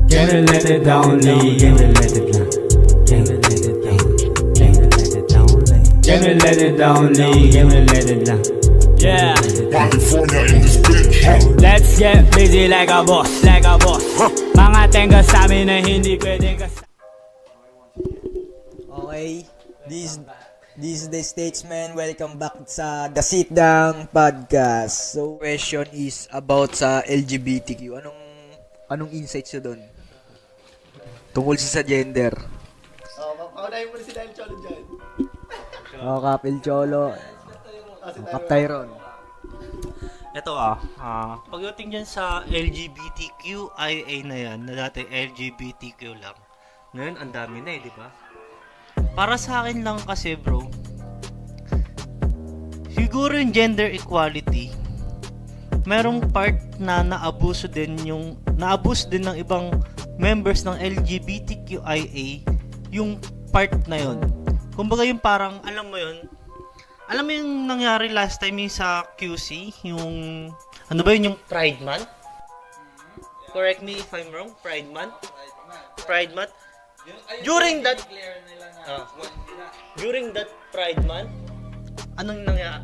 Can't let it down, leave. Can't let it down. Can't let it down. Can't let it down, leave. Can't let it down, leave. Can't let it down. Yeah. California in this bitch. Let's get busy like a boss, like a boss. Mga tenga sa amin na hindi pwedeng kasama. Okay, this is the Statesman. Welcome back sa The Sit Down Podcast. So, question is about sa LGBTQ. Anong insights nyo doon? Tungkol sa gender. Paunahin mo na si Dahil Cholo dyan. Kapil Cholo. Kap Tyron. Ito pagdating dyan sa LGBTQIA na yan, na dati LGBTQ lang, ngayon ang dami na di ba? Para sa akin lang kasi bro, siguro yung gender equality, merong part na naabuso din ng ibang members ng LGBTQIA yung part na yun. Kumbaga yung parang, alam mo yung nangyari last time yung sa QC, yung, ano ba yun, yung Pride Month? Correct me if I'm wrong, Pride Month? During that Pride Month, anong nangyari?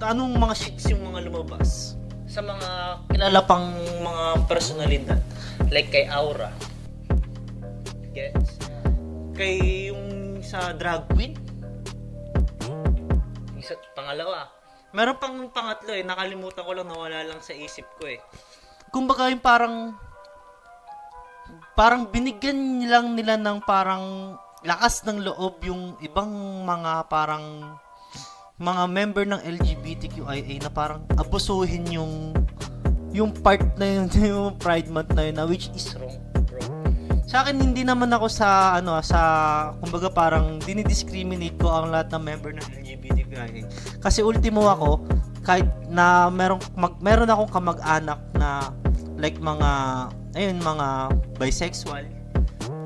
Anong mga shits yung mga lumabas? Sa mga kilala pang mga personalidad, like kay Aura. Gets? Kay yung sa drag queen? Isa, pangalawa. Meron pang pangatlo nakalimutan ko lang, nawala lang sa isip ko Kumbaga yung parang binigyan lang nila ng parang lakas ng loob yung ibang mga parang mga member ng LGBTQIA na parang abusuhin yung part na yun, yung Pride Month na yun, which is wrong, bro. Sa akin, hindi naman ako sa kumbaga parang dinidiscriminate ko ang lahat ng member ng LGBTQIA. Kasi ultimo ako, kahit na meron akong kamag-anak na like mga bisexual.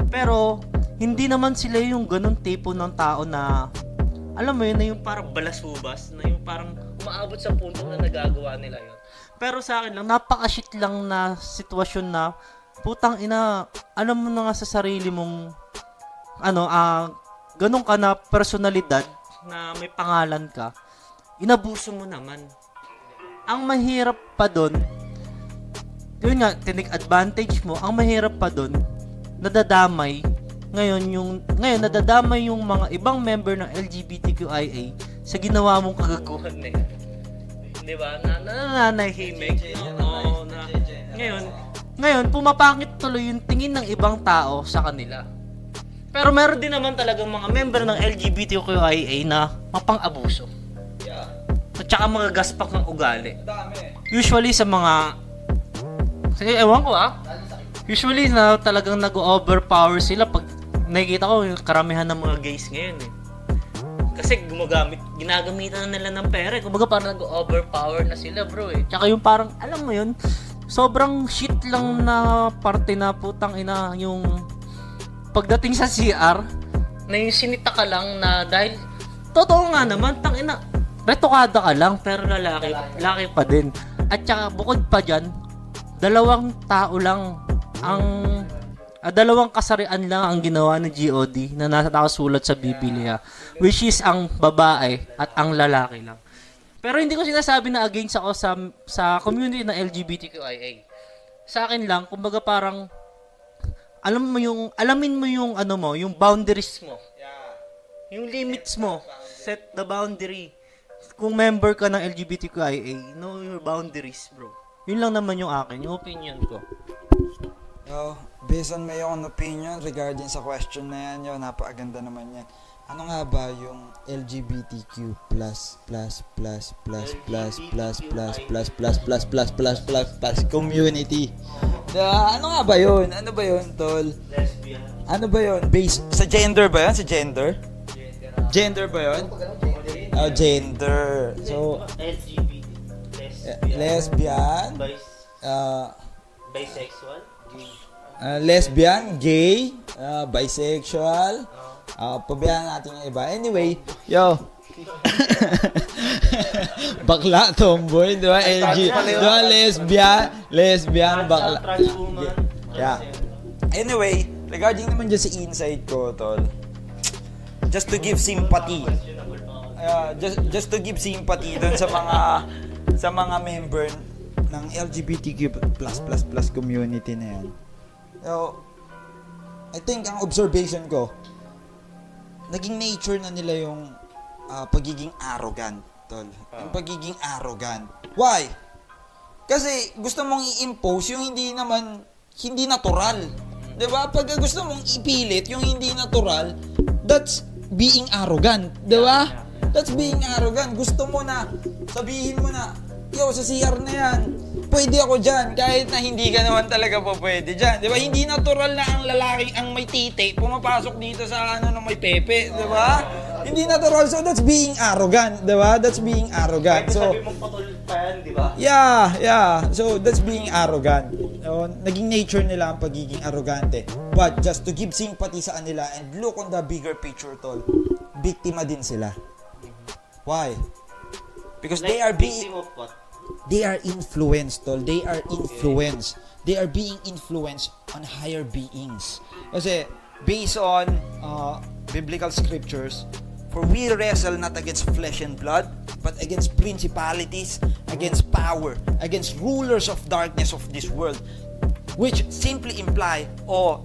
Pero, hindi naman sila yung ganun tipo ng tao na, alam mo yun, na yung parang balasubas, na yung parang umaabot sa punto na nagagawa nila yun. Pero sa akin lang, napaka-shit lang na sitwasyon na, putang ina, alam mo na nga sa sarili mong ganun ka na personalidad na may pangalan ka, inabuso mo naman. Ang mahirap pa doon, yun nga, tinik advantage mo, ang mahirap pa doon, nadadamay nadadamay yung mga ibang member ng LGBTQIA sa ginawa mong kagaguhan na yun. Di ba? Nananahimik. Ngayon, pumapangit tuloy yung tingin ng ibang tao sa kanila. Pero meron din naman talagang mga member ng LGBTQIA na mapang-abuso. At saka mga gaspak ng ugali. Usually sa mga... ewan ko usually na talagang nag-overpower sila pag nakikita ko yung karamihan ng mga gays ngayon Kasi ginagamitan na nila ng pera Kumbaga parang nag-overpower na sila bro Tsaka yung parang, alam mo yun, sobrang shit lang na parte na putang ina yung pagdating sa CR na yung sinita ka lang na dahil totoo nga naman, tang ina, retokada ka lang pero lalaki pa din. At saka bukod pa dyan, dalawang kasarian lang ang ginawa ng GOD na nakasulat sa Biblia, which is ang babae at ang lalaki lang. Pero hindi ko sinasabi na against ako sa community ng LGBTQIA. Sa akin lang, kumbaga parang alamin mo yung yung boundaries mo. Yung limits mo. Set the boundary. Kung member ka ng LGBTQIA, know your boundaries, bro. Yun lang naman yung akin, yung opinion ko. Based on my own opinion regarding sa question na yan, napakaganda naman yan. Ano nga ba yung LGBTQ plus community? Ano nga ba yun? Ano ba yun, tol? Lesbian. Ano ba yun? Based sa gender ba yun? Sa gender? Gender ba yun? Gender. So, LGBT. Lesbian. Bisexual. Lesbian, gay, bisexual. Pabayaan natin yung iba. Anyway, bakla, tomboy, di ba? LG, di ba? Lesbian, bakla. Transwoman. Yeah. Anyway, regarding naman dyan sa insight ko, tol, just to give sympathy. Just to give sympathy doon sa mga member ng LGBTQ++ community na yan. So, I think ang observation ko, naging nature na nila yung pagiging arrogant, tol. Yung pagiging arrogant. Why? Kasi gusto mong i-impose yung hindi natural. 'Di ba? Pag gusto mong ipilit yung hindi natural, that's being arrogant, 'di ba? That's being arrogant. Gusto mo na sabihin mo na, yo, sa CR na yan, pwede ako dyan, kahit na hindi ka naman talaga po pwede dyan. Di ba? Hindi natural na ang lalaki, ang may titi, pumapasok dito sa ano na may pepe. Di ba? Hindi natural. So, that's being arrogant. Di ba? That's being arrogant. So, Sabi mong patol pa yan, di ba? yeah. So, that's being arrogant. So, naging nature nila ang pagiging arrogante. But, just to give sympathy sa kanila and look on the bigger picture, tol, biktima din sila. Why? Because they are being... Victim of what? They are influenced, tol. They are influenced. They are being influenced on higher beings. Kasi, based on biblical scriptures, for we wrestle not against flesh and blood, but against principalities, against power, against rulers of darkness of this world. Which simply imply,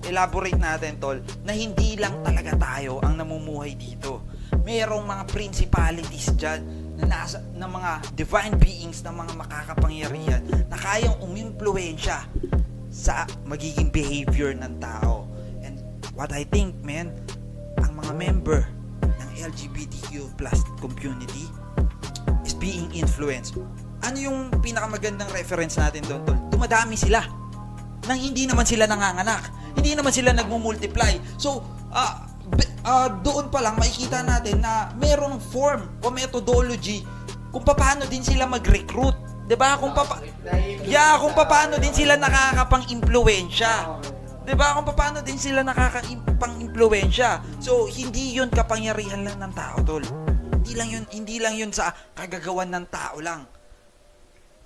elaborate natin, tol, na hindi lang talaga tayo ang namumuhay dito. Mayroong mga principalities dyan na mga divine beings, na mga makakapangyarihan na kayang umimpluwensya sa magiging behavior ng tao. And what I think, man, ang mga member ng LGBTQ+ community is being influenced. Ano yung pinakamagandang reference natin doon, tol? Dumadami sila nang hindi naman sila nanganganak. Hindi naman sila nagmumultiply. So, doon pa lang makikita natin na merong form o methodology kung paano din sila mag-recruit. 'Di ba? Kung paano din sila nakakapang-impluwensya. 'Di ba? Kung paano din sila nakakapang-impluwensya. So, hindi 'yun kapangyarihan lang ng tao, tol. Hindi lang 'yun sa kagagawan ng tao lang.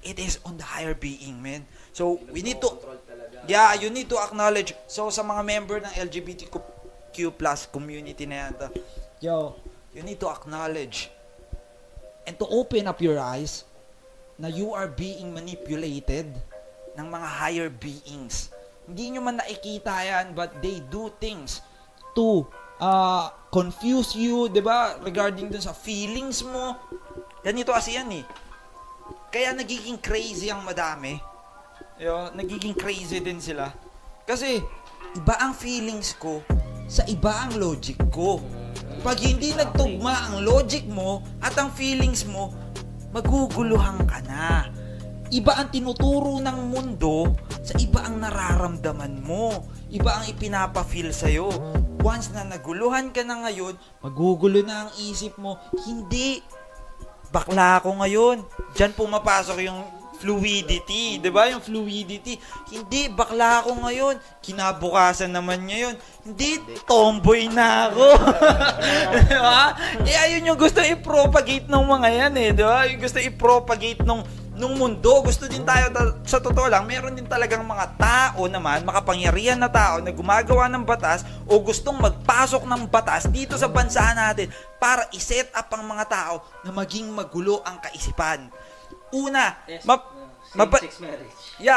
It is on the higher being, man. So, we need to you need to acknowledge. So, sa mga member ng LGBTQ+ community na yan, you need to acknowledge and to open up your eyes na you are being manipulated ng mga higher beings. Hindi nyo man nakikita yan, but they do things to confuse you, di ba? Regarding dun sa feelings mo. Ganito kasi yan eh. Kaya nagiging crazy ang madami. Nagiging crazy din sila. Kasi, iba ang feelings ko sa iba ang logic ko. Pag hindi nagtugma ang logic mo at ang feelings mo, maguguluhan ka na. Iba ang tinuturo ng mundo sa iba ang nararamdaman mo. Iba ang ipinapa-feel sa'yo. Once na naguluhan ka na ngayon, magugulo na ang isip mo. Hindi. Bakla ako ngayon. Diyan pumapasok yung fluidity, 'di ba? Yung fluidity. Hindi, bakla ako ngayon. Kinabukasan naman ngayon. Hindi, tomboy na ako. 'Di ba? Ayun yung gusto i-propagate ng mga yan eh, 'di ba? Yung gusto i-propagate nung mundo. Gusto din tayo, sa totoo lang, meron din talagang mga tao naman, makapangyarihan na tao na gumagawa ng batas o gustong magpasok ng batas dito sa bansa natin para i-set up ang mga tao na maging magulo ang kaisipan. Una, Same-sex marriage.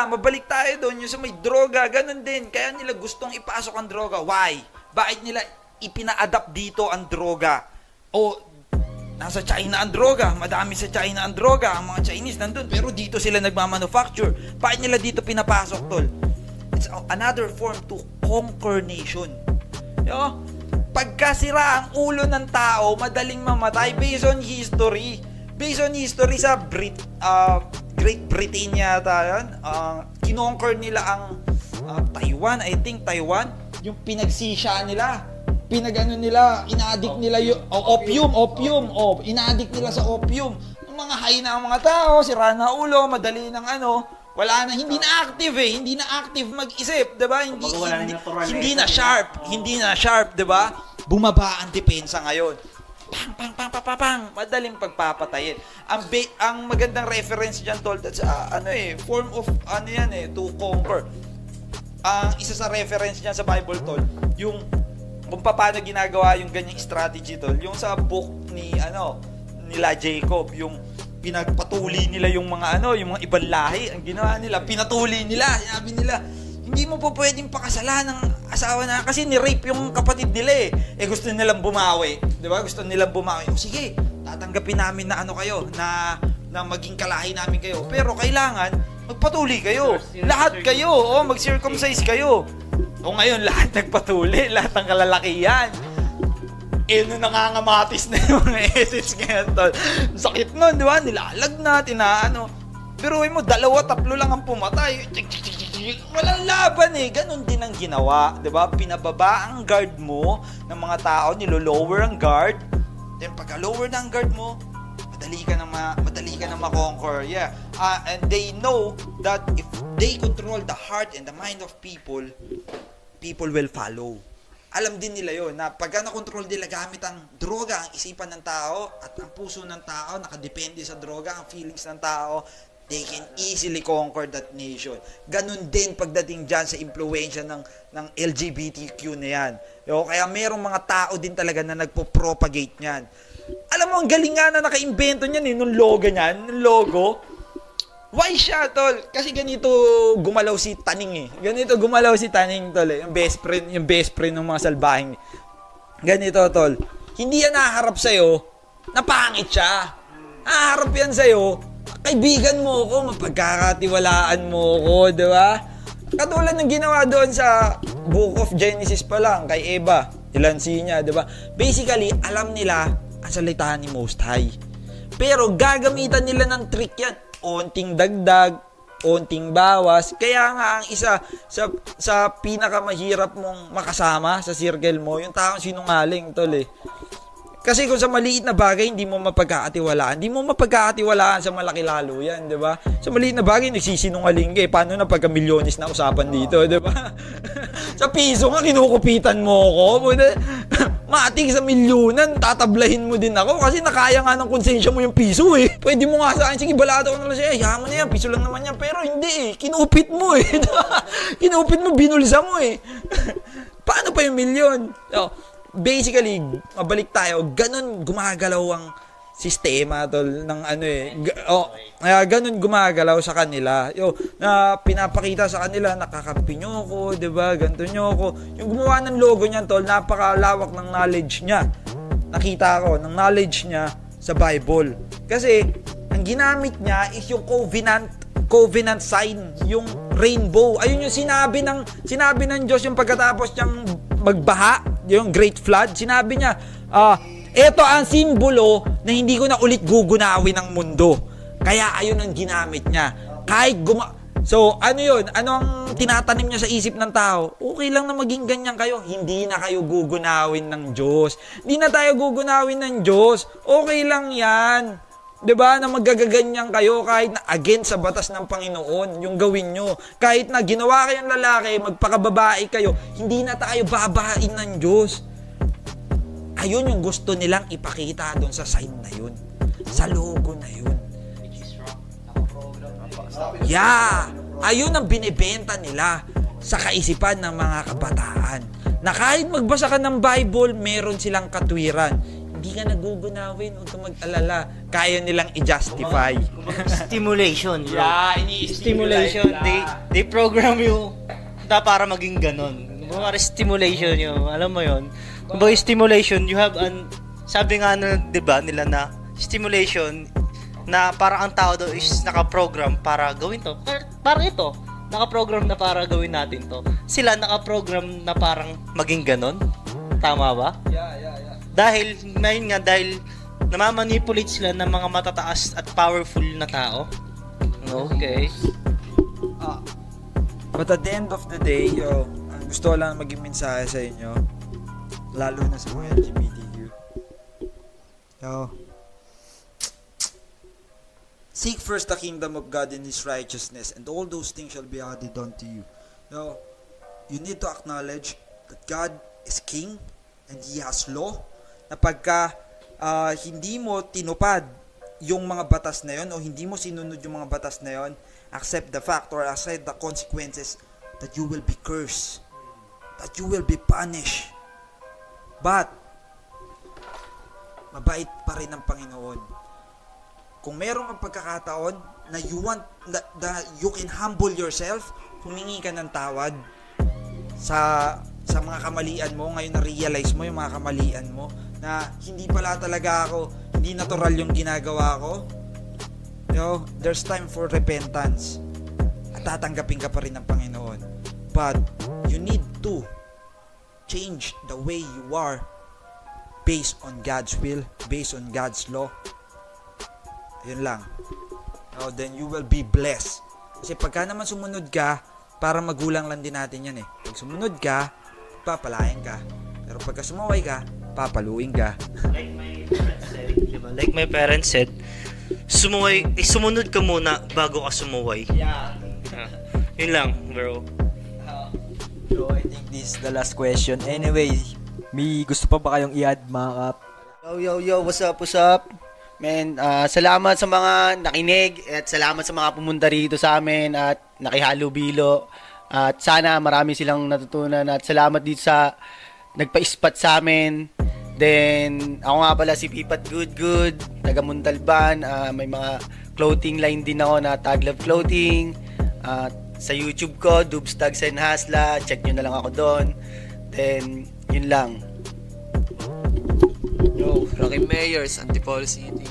mabalik tayo doon yung sa may droga, ganun din. Kaya nila gustong ipasok ang droga. Why? Bakit nila ipina-adapt dito ang droga? O nasa China ang droga, madami sa China ang droga, ang mga Chinese nandun, pero dito sila nagmamanufacture. Bakit nila dito pinapasok, tol? It's another form to conquer nation. Pagkasira ang ulo ng tao, madaling mamatay based on history. Based on history sa Great Britain yata yan, kinonquer nila ang Taiwan, I think Taiwan, yung pinagsisya nila, ina-addict nila yung opium, ina-addict nila sa opium. Yung mga high na ang mga tao, sira na ulo, madali ng wala na, hindi na active mag-isip, 'di ba? Hindi na sharp, 'di ba? Bumaba ang depensa ngayon. Pang, madaling pagpapatayin. Ang magandang reference diyan, tol, that's form of to conquer. ang isa sa reference niya sa Bible, tol, yung kung paano ginagawa yung ganyang strategy, tol, yung sa book nila Jacob, yung pinagpatuli nila yung mga yung mga ibang lahi, ang ginawa nila, pinatuli nila, sinabi nila, hindi mo po pwedeng pakasalan ng asawa na, kasi ni-rape yung kapatid nila gusto nilang bumawi, di ba? Gusto nilang bumawi. O sige, tatanggapin namin na kayo, na maging kalahi namin kayo. Pero kailangan, magpatuli kayo. Lahat kayo, mag-circumcise kayo. O ngayon, lahat nagpatuli, lahat ng kalalakihan. Nangangamatis na yung mga essence ngayon, tol. Sakit nun, di ba? Nilalagnat, Pero mo, 2-3 lang ang pumatay. Walang laban Ganon din ang ginawa, 'di ba? Pinababa ang guard mo ng mga tao, nilo-lower ang guard. Then pagka-lower na ang guard mo, madali ka na ma-conquer. Yeah. And they know that if they control the heart and the mind of people, people will follow. Alam din nila 'yon na pagka na-control nila gamit ang droga, ang isipan ng tao at ang puso ng tao, nakadepende sa droga, ang feelings ng tao, they can easily conquer that nation. Ganun din pagdating dyan sa impluensya ng LGBTQ na yan. Kaya merong mga tao din talaga na nagpo-propagate niyan. Alam mo, ang galing nga na naka-invento niyan nung logo niyan, nung logo. Why siya, tol? Kasi ganito gumalaw si Taning Ganito gumalaw si Taning, tol Yung best friend ng mga salbahing. Ganito, tol. Hindi yan naharap sa'yo, napangit siya. Naharap yan sa'yo, kaibigan mo ako, mapagkakatiwalaan mo ako, di ba? Katulad ng ginawa doon sa Book of Genesis pa lang, kay Eva, ilansi niya, di ba? Basically, alam nila ang salita ni Most High. Pero gagamitan nila ng trick yan. Onting dagdag, onting bawas. Kaya nga ang isa sa pinakamahirap mong makasama sa circle mo, yung taong sinungaling, tol Kasi kung sa maliit na bagay, hindi mo mapagkakatiwalaan. Hindi mo mapagkakatiwalaan sa malaki lalo yan, di ba? Sa maliit na bagay, nagsisinungaling ka Paano na pagka milyones na usapan dito, di ba? Sa piso nga, kinukupitan mo ako. Matik sa milyonan, tatablahin mo din ako kasi nakaya nga ng konsensya mo yung piso Pwede mo nga sa akin, sige, balado ko na lang siya. Yaman na yan, piso lang naman yan. Pero hindi kinupit mo Kinupit mo, binulsa mo Paano pa yung milyon? Basically, mabalik tayo, ganun gumagalaw ang sistema tol ng ganun gumagalaw sa kanila. Na pinapakita sa kanila, nakakampi nyo ako, 'di ba? Ganto nyo ako. Yung gumawa ng logo niyan tol, napakalawak ng knowledge niya. Nakita ko ng knowledge niya sa Bible. Kasi ang ginamit niya is yung covenant sign, yung rainbow. Ayun yung sinabi ng Diyos yung pagkatapos niyang magbaha, yung great flood. Sinabi niya, ito ang simbolo na hindi ko na ulit gugunawin ng mundo. Kaya ayun ang ginamit niya. So, ano yun? Ano ang tinatanim niya sa isip ng tao? Okay lang na maging ganyan kayo. Hindi na kayo gugunawin ng Diyos. Hindi na tayo gugunawin ng Diyos. Okay lang yan. 'Di ba? Na magagaganyan kayo kahit na against sa batas ng Panginoon, yung gawin nyo. Kahit na ginawa kayong lalaki, magpakababae kayo, hindi na tayo babain ng Diyos. Ayun yung gusto nilang ipakita doon sa sign na yun. Sa logo na yun. Yeah! Ayun ang binibenta nila sa kaisipan ng mga kabataan. Na kahit magbasa ka ng Bible, meron silang katwiran. Hindi ka nagugunawin, huwag kang mag-alala. Kaya nilang i-justify. Stimulation, bro. Yeah, Stimulation. They program you para maging ganon. Kumari stimulation yun. Alam mo yun? Kumbaga stimulation, you have sabi nga na, diba, nila na stimulation na parang ang tao daw is nakaprogram para gawin to. Parang ito, nakaprogram na para gawin natin to. Sila nakaprogram na parang maging ganon. Tama ba? Yeah. Dahil namamanipulate sila ng mga matataas at powerful na tao. Okay. But at the end of the day, gusto ko lang maging mensahe sa inyo, lalo na sa mga LGBTQ. Seek first the kingdom of God and His righteousness, and all those things shall be added unto you. You need to acknowledge that God is King and He has law. Na pagka hindi mo tinupad yung mga batas na yon o hindi mo sinunod yung mga batas na yon, accept the fact or accept the consequences that you will be cursed, that you will be punished. But, mabait pa rin ang Panginoon. Kung meron kang pagkakataon na you want, that you can humble yourself, humingi ka ng tawad sa mga kamalian mo. Ngayon na-realize mo yung mga kamalian mo, na hindi pala talaga ako, hindi natural yung ginagawa ko. There's time for repentance. At tatanggapin ka pa rin ng Panginoon. But, you need to change the way you are based on God's will, based on God's law. Yun lang. Then you will be blessed. Kasi pagka naman sumunod ka, para magulang lang din natin yan eh. Pag sumunod ka, papalayan ka. Pero pagka sumaway ka, papaluin ka. Like my parents said, diba? Like my parents said, sumunod ka muna bago ka sumuway. Yeah. Yun lang, bro. So, I think this is the last question. Anyway, may gusto pa ba kayong i-add, mga kap? Yo, what's up? Man, salamat sa mga nakinig at salamat sa mga pumunta rito sa amin at nakihalubilo. At sana marami silang natutunan at salamat dito sa nagpa-ispat sa amin. Then, ako nga pala si Pipat Good, taga Montalban. May mga clothing line din ako na Tag Love Clothing. Sa YouTube ko, Dubs Tags and Hasla. Check nyo na lang ako doon. Then, yun lang. Yo, Rocky Mayors, Antipolo City.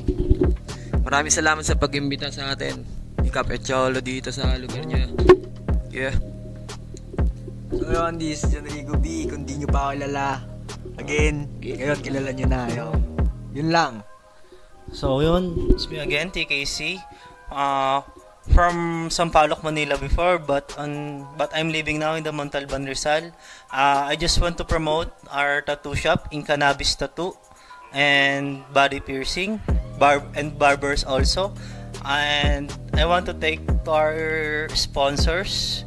Maraming salamat sa pag-imbita sa atin ni Cap Echolo dito sa lugar niya. Yeah. So yun, this is Enrico B. Kung di nyo pa ako kilala, again, ngayon kilala nyo na. Yun lang. So yun, it's me again, TKC. From Sampaloc, Manila before, but I'm living now in the Montalban, Rizal. I just want to promote our tattoo shop in Cannabis Tattoo and body piercing, barbers also. And I want to thank to our sponsors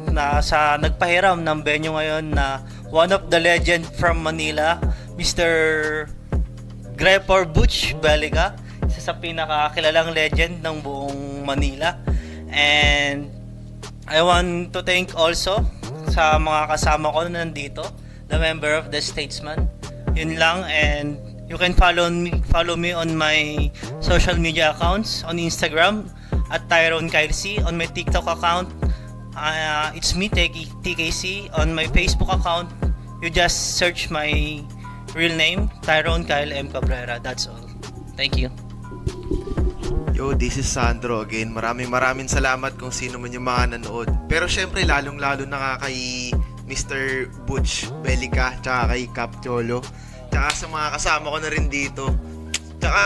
na sa nagpahiram ng venue ngayon, na one of the legend from Manila, Mr. Grepor Butch Belica, isa sa pinakakilalang legend ng buong Manila. And I want to thank also sa mga kasama ko na nandito, the member of the Statesman. Yun lang, and you can follow me on my social media accounts on Instagram at Tyrone Kyle C, on my TikTok account. It's me, TKC. On my Facebook account, you just search my real name, Tyrone Kyle M. Cabrera. That's all. Thank you. Yo, this is Sandro again. Maraming salamat kung sino man yung mga nanood. Pero syempre, lalong-lalo na kay Mr. Butch Belica, tsaka kay Cap Cholo, tsaka sa mga kasama ko na rin dito. Tsaka,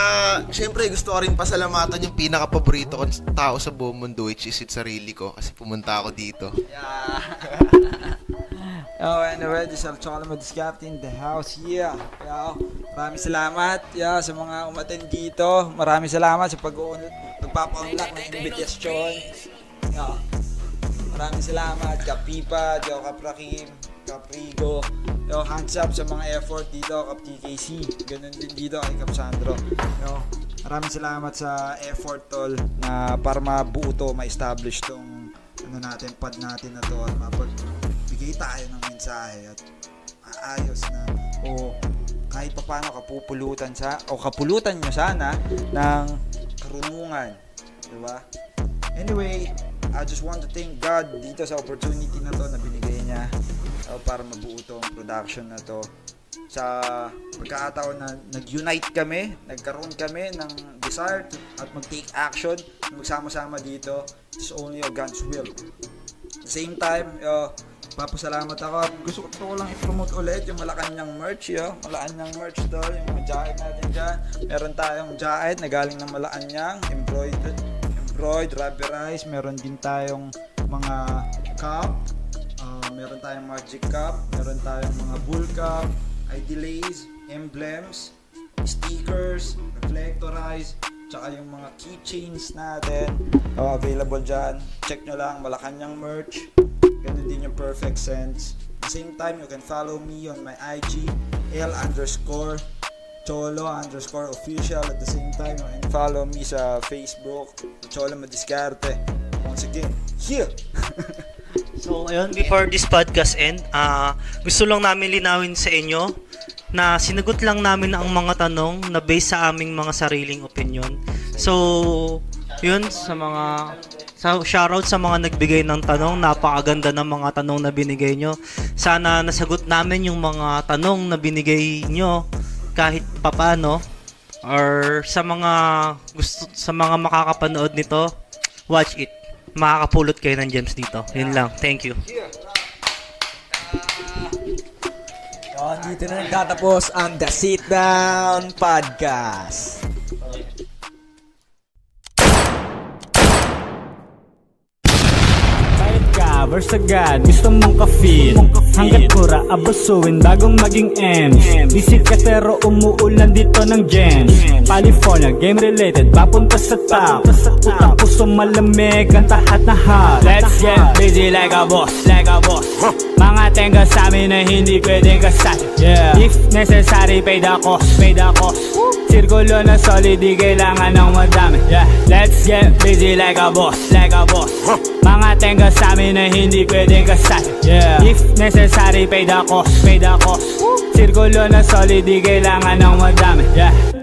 syempre, gusto ko rin pasalamatan yung pinaka-paborito kong tao sa buong mundo, which is it's sarili ko, kasi pumunta ako dito. Anyway, this is Alchola Madiscapte in the house here. Maraming salamat sa mga umattend dito. Maraming salamat sa pagpapa-unlock ng invitation. Maraming salamat Kap Pipa, Kap Rakim, Kap Rigo. Hands up sa mga effort dito, Kap TKC. Ganun din dito kay Kap Sandro. Maraming salamat sa effort tol, na para mabuo to, ma-establish tong pad natin na to, at mapagbigay tayo ng mensahe at maayos na kahit paano kapulutan nyo sana ng karunungan, diba? Anyway, I just want to thank God dito sa opportunity na to na binigay niya para mabuo tong production na to. Sa pagkakataon na nag-unite kami, nagkaroon kami ng desire at mag-take action, magsama-sama dito. It's only of God's will. At the same time, papasalamat ako. Gusto ko lang i-promote ulit yung Malacanang merch. Malacanang merch to, yung mga jacket natin dyan. Meron tayong jacket na galing ng Malacanang, embroidered, rubberized. Meron din tayong mga cup. Meron tayong magic cup. Meron tayong mga bull cup, ID lays, emblems, stickers, reflectorized, tsaka yung mga keychains natin. Available dyan. Check nyo lang, Malacanang merch. Ganun din yung Perfect Sense. At the same time, you can follow me on my IG, L_Cholo_official. At the same time, you can follow me sa Facebook, Cholo Madiscarte. Once again, here! So, ayun, before this podcast end, gusto lang namin linawin sa inyo na sinagot lang namin ang mga tanong na based sa aming mga sariling opinion. So, yun, shoutout sa mga nagbigay ng tanong. Napakaganda ng mga tanong na binigay nyo. Sana nasagot namin yung mga tanong na binigay nyo kahit papano. Or sa mga makakapanood nito, watch it. Makakapulot kayo ng gems dito. Yun lang. Thank you. Yun, dito na nagtatapos ang The Sit Down Podcast. Kahit ka, versagad, gusto mong ka-feel hanggat mura, abusuin bagong maging M's. Bisik pero umuulan dito ng gems. California, game related, papunta sa top. Utak puso malamig, ang tahat na hot. Let's get busy like a boss, like a boss. Mga tenga sa amin na hindi pwedeng kasal. Yeah. If necessary, pay the cost, pay the cost. Sirkulo na solid, di kailangan ng madami. Yeah. Let's get busy like a boss, like a boss. Mga tenga sa amin na hindi pwedeng kasal. Yeah. If necessary, pay the cost, pay the cost. Sirkulo na solid, di kailangan ng madami. Yeah.